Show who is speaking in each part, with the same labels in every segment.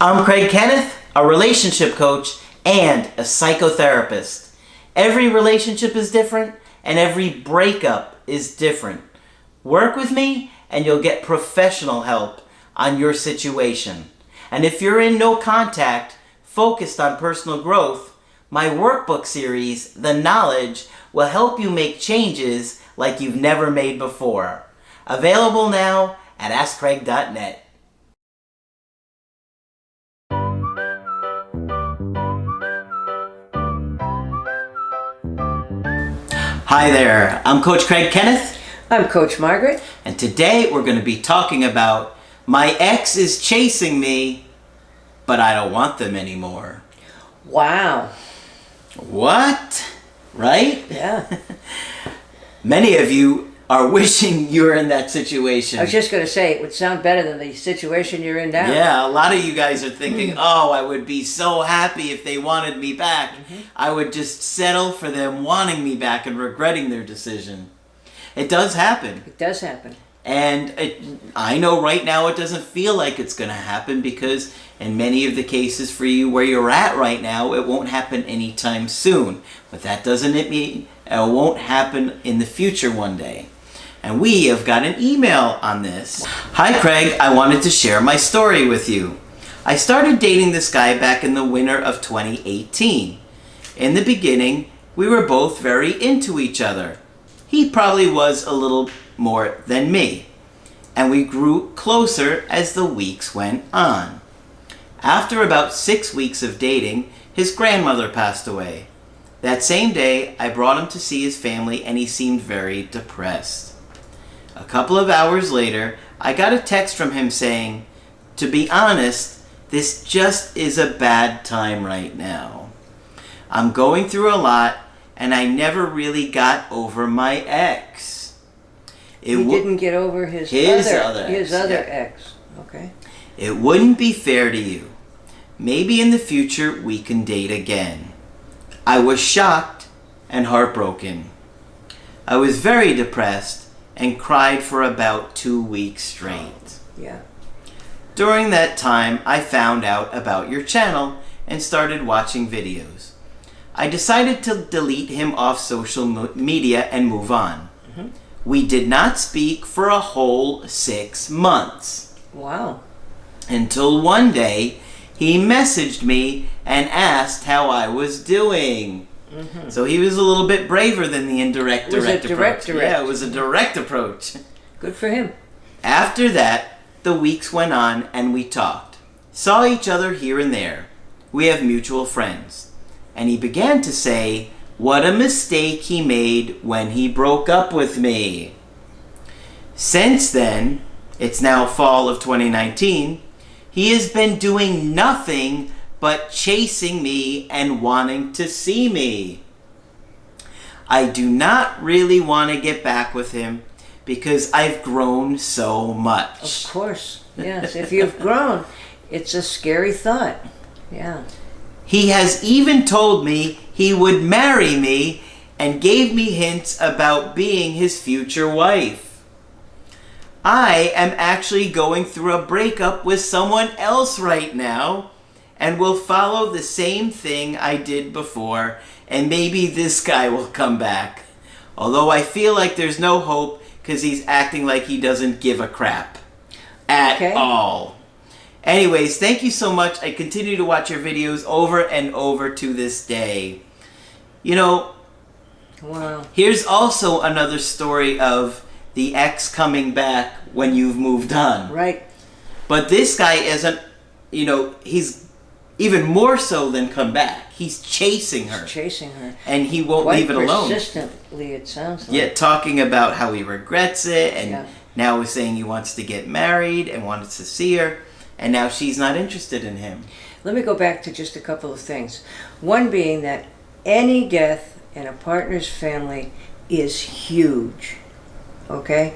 Speaker 1: I'm Craig Kenneth, a relationship coach and a psychotherapist. Every relationship is different and every breakup is different. Work with me and you'll get professional help on your situation. And if you're in no contact, focused on personal growth, my workbook series, The Knowledge, will help you make changes like you've never made before. Available now at AskCraig.net. Hi there, I'm Coach Craig Kenneth.
Speaker 2: I'm Coach Margaret.
Speaker 1: And today we're going to be talking about my ex is chasing me, but I don't want them anymore.
Speaker 2: Wow.
Speaker 1: What? Right?
Speaker 2: Yeah.
Speaker 1: Many of you are wishing you were in that situation.
Speaker 2: I was just going to say, it would sound better than the situation you're in now.
Speaker 1: Yeah, a lot of you guys are thinking, oh, I would be so happy if they wanted me back. I would just settle for them wanting me back and regretting their decision. It does happen.
Speaker 2: It does happen.
Speaker 1: And I know right now it doesn't feel like it's going to happen because in many of the cases for you where you're at right now, it won't happen anytime soon. But that doesn't mean it won't happen in the future one day. And we have got an email on this. Hi Craig, I wanted to share my story with you. I started dating this guy back in the winter of 2018. In the beginning, we were both very into each other. He probably was a little more than me. And we grew closer as the weeks went on. After about 6 weeks of dating, his grandmother passed away. That same day, I brought him to see his family and he seemed very depressed. A couple of hours later, I got a text from him saying, "To be honest, this just is a bad time right now. I'm going through a lot and I never really got over my ex."
Speaker 2: He didn't get over his other ex. Okay.
Speaker 1: "It wouldn't be fair to you. Maybe in the future we can date again." I was shocked and heartbroken. I was very depressed and cried for about 2 weeks straight.
Speaker 2: Yeah.
Speaker 1: During that time, I found out about your channel and started watching videos. I decided to delete him off social media and move on. We did not speak for a whole 6 months.
Speaker 2: Wow.
Speaker 1: Until one day, he messaged me and asked how I was doing. So he was a little bit braver than the indirect direct approach. Yeah, it was a direct approach.
Speaker 2: Good for him.
Speaker 1: After that, the weeks went on and we talked. Saw each other here and there. We have mutual friends. And he began to say what a mistake he made when he broke up with me. Since then, it's now fall of 2019, he has been doing nothing but chasing me and wanting to see me. I do not really want to get back with him because I've grown so much.
Speaker 2: Of course, yes. If you've grown, it's a scary thought. Yeah.
Speaker 1: He has even told me he would marry me and gave me hints about being his future wife. I am actually going through a breakup with someone else right now and will follow the same thing I did before, and maybe this guy will come back. Although I feel like there's no hope because he's acting like he doesn't give a crap at all. Anyways, thank you so much. I continue to watch your videos over and over to this day. You know,
Speaker 2: wow.
Speaker 1: Here's also another story of the ex coming back when you've moved on.
Speaker 2: Right.
Speaker 1: But this guy isn't, he's even more so than come back. He's chasing her.
Speaker 2: He's chasing her.
Speaker 1: And he won't leave it alone.
Speaker 2: Persistently, it sounds like.
Speaker 1: Yeah, talking about how he regrets it, and now he's saying he wants to get married and wants to see her, and now she's not interested in him.
Speaker 2: Let me go back to just a couple of things. One being that any death in a partner's family is huge. Okay?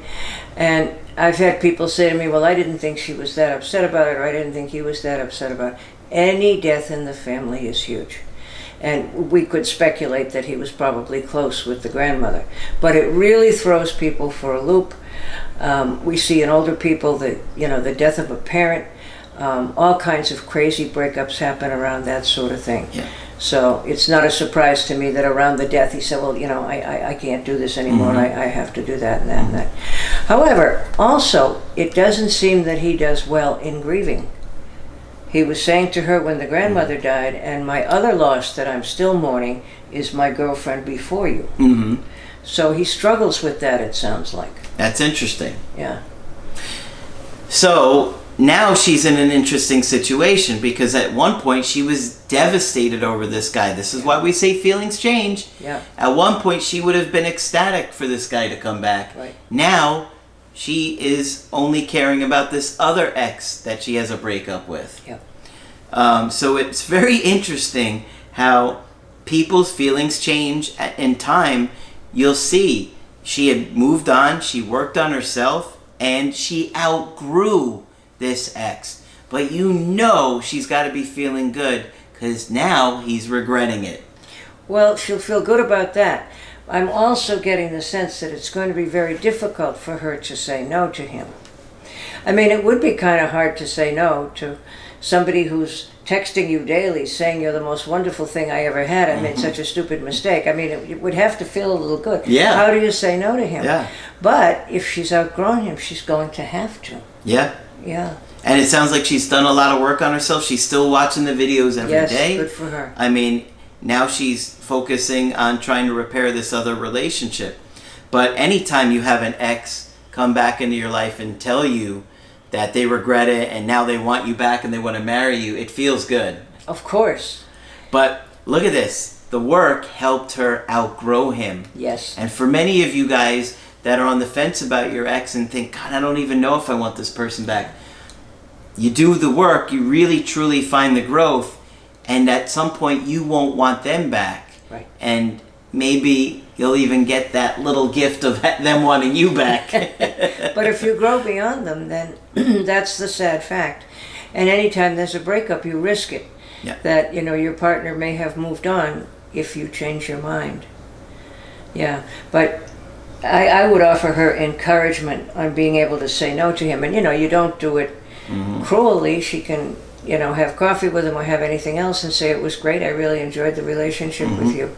Speaker 2: And I've had people say to me, well, I didn't think she was that upset about it, or I didn't think he was that upset about it. Any death in the family is huge. And we could speculate that he was probably close with the grandmother. But it really throws people for a loop. We see in older people the death of a parent. All kinds of crazy breakups happen around that sort of thing.
Speaker 1: Yeah.
Speaker 2: So it's not a surprise to me that around the death he said, well, I can't do this anymore.
Speaker 1: Mm-hmm.
Speaker 2: I have to do that and that and that. However, also, it doesn't seem that he does well in grieving. He was saying to her when the grandmother died, and my other loss that I'm still mourning is my girlfriend before you.
Speaker 1: Mm-hmm.
Speaker 2: So he struggles with that, it sounds like.
Speaker 1: That's interesting.
Speaker 2: Yeah.
Speaker 1: So now she's in an interesting situation because at one point she was devastated over this guy. This is why we say feelings change.
Speaker 2: Yeah.
Speaker 1: At one point she would have been ecstatic for this guy to come back.
Speaker 2: Right.
Speaker 1: Now she is only caring about this other ex that she has a breakup with.
Speaker 2: Yeah.
Speaker 1: So it's very interesting how people's feelings change in time. You'll see she had moved on, she worked on herself, and she outgrew this ex. But she's got to be feeling good because now he's regretting it.
Speaker 2: Well, she'll feel good about that. I'm also getting the sense that it's going to be very difficult for her to say no to him. I mean, it would be kind of hard to say no to somebody who's texting you daily saying you're the most wonderful thing I ever had. I made such a stupid mistake. I mean, it would have to feel a little good.
Speaker 1: Yeah.
Speaker 2: How do you say no to him?
Speaker 1: Yeah.
Speaker 2: But if she's outgrown him, she's going to have to.
Speaker 1: Yeah.
Speaker 2: Yeah.
Speaker 1: And it sounds like she's done a lot of work on herself. She's still watching the videos every day.
Speaker 2: Yes, good for her.
Speaker 1: I mean, now she's focusing on trying to repair this other relationship. But anytime you have an ex come back into your life and tell you that they regret it and now they want you back and they want to marry you, it feels good.
Speaker 2: Of course.
Speaker 1: But look at this. The work helped her outgrow him.
Speaker 2: Yes.
Speaker 1: And for many of you guys that are on the fence about your ex and think, God, I don't even know if I want this person back. You do the work, you really truly find the growth, and at some point you won't want them back.
Speaker 2: Right.
Speaker 1: And maybe you'll even get that little gift of them wanting you back.
Speaker 2: But if you grow beyond them, then that's the sad fact. And anytime there's a breakup, you risk it.
Speaker 1: Yeah.
Speaker 2: That, your partner may have moved on if you change your mind. Yeah. But I would offer her encouragement on being able to say no to him. And, you don't do it cruelly. She can, have coffee with him or have anything else and say, it was great. I really enjoyed the relationship with you.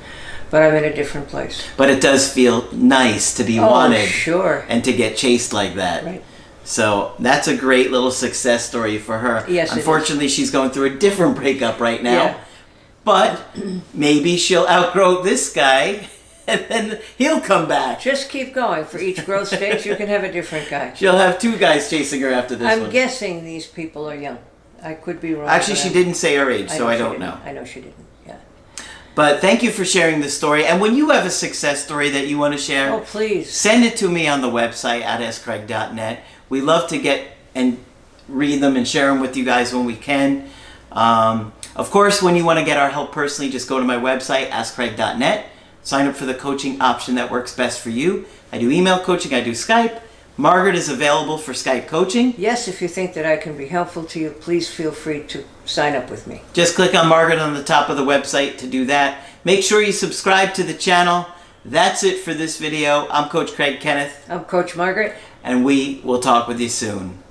Speaker 2: But I'm in a different place.
Speaker 1: But it does feel nice to be wanted.
Speaker 2: Sure.
Speaker 1: And to get chased like that.
Speaker 2: Right.
Speaker 1: So that's a great little success story for her.
Speaker 2: Yes,
Speaker 1: unfortunately, she's going through a different breakup right now.
Speaker 2: Yeah.
Speaker 1: But maybe she'll outgrow this guy and then he'll come back.
Speaker 2: Just keep going. For each growth stage, you can have a different guy.
Speaker 1: She'll have two guys chasing her after this one.
Speaker 2: I'm guessing these people are young. I could be wrong.
Speaker 1: Actually, she didn't say her age, so I don't know.
Speaker 2: I know she didn't, yeah.
Speaker 1: But thank you for sharing this story. And when you have a success story that you want to share,
Speaker 2: Oh, please.
Speaker 1: send it to me on the website at askraig.net. We love to get and read them and share them with you guys when we can. Of course, when you want to get our help personally, just go to my website, askraig.net. Sign up for the coaching option that works best for you. I do email coaching, I do Skype. Margaret is available for Skype coaching.
Speaker 2: Yes, if you think that I can be helpful to you, please feel free to sign up with me.
Speaker 1: Just click on Margaret on the top of the website to do that. Make sure you subscribe to the channel. That's it for this video. I'm Coach Craig Kenneth.
Speaker 2: I'm Coach Margaret.
Speaker 1: And we will talk with you soon.